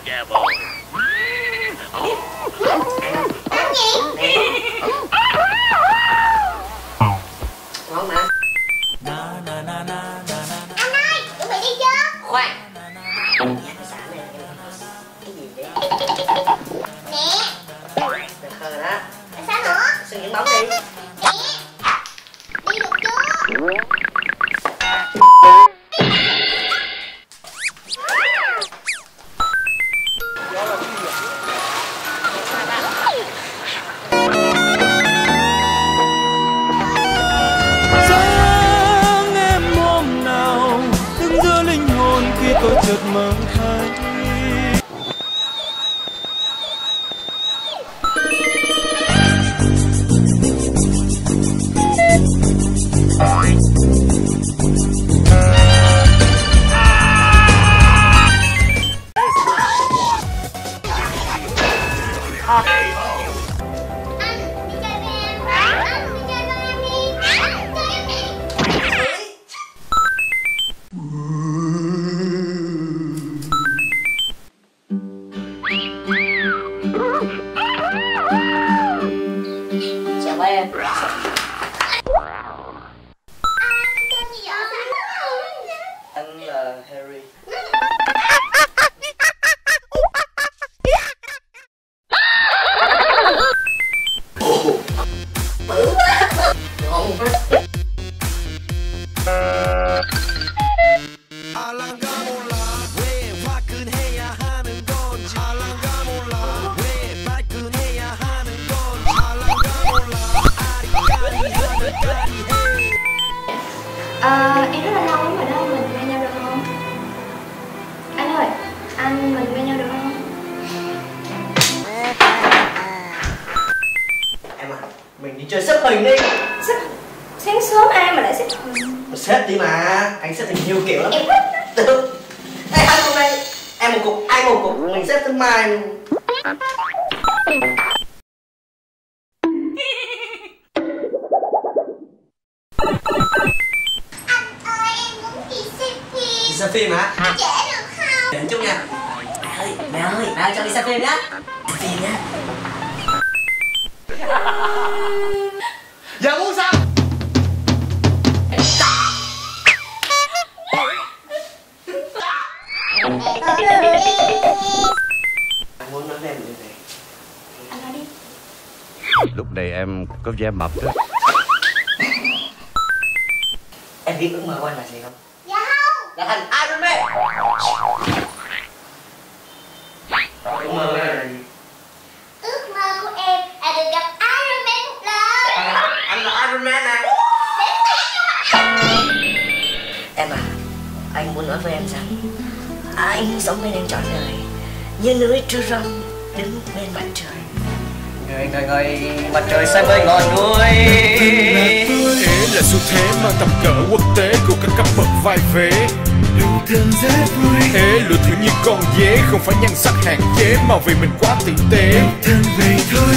Unbreakable. Ăn gì? Ngon mà. Anh ơi, chuẩn bị đi chưa? Khoan. Cái gì vậy? Nè. Được hơn rồi đó. Sao nữa? Xin những bóng đi. Nè. Đi được chưa? Sáng em hôm nào đứng giữa linh hồn khi tôi chợt mơ thấy. Chào em. Anh là Harry. Bự quá. Ngon quá. Em rất là lâu lắm rồi đó, mình quen nhau được không? Anh ơi, mình quen nhau được không? Em à, mình đi chơi xếp hình đi. Xếp sáng sớm ai mà lại xếp hình? Xếp đi mà, anh xếp hình nhiều kiểu lắm. Em thích. Được. Ê, anh hôm nay em một cục, anh một cục, mình xếp tới mai. Đi xem phim hả? Trễ được không? Đến chút nha. Mẹ ơi, cho đi xem phim nhá. Xem phim nhá. Giờ muốn sao? Anh muốn nói với em điều gì? Anh nói đi. Lúc này em có vẻ mập đó. Em biết ước mơ của anh là gì không? Dạ không. Là thành Iron Man. Ước mơ của em là gì? Ước mơ của em là được gặp Iron Man một lần. Anh là Iron Man nè. Em à, anh muốn nói với em rằng anh sống bên em trọn đời, như núi trư rong đứng bên mặt trời. Người mặt trời xa với ngọn núi. Thế là xu thế mang tầm cỡ quốc tế của các cấp bậc vai vế. Nụ thương rất vui. Thế lựa thử như con dế, không phải nhan sắc hạn chế mà vì mình quá tử tế. Thân vậy thôi.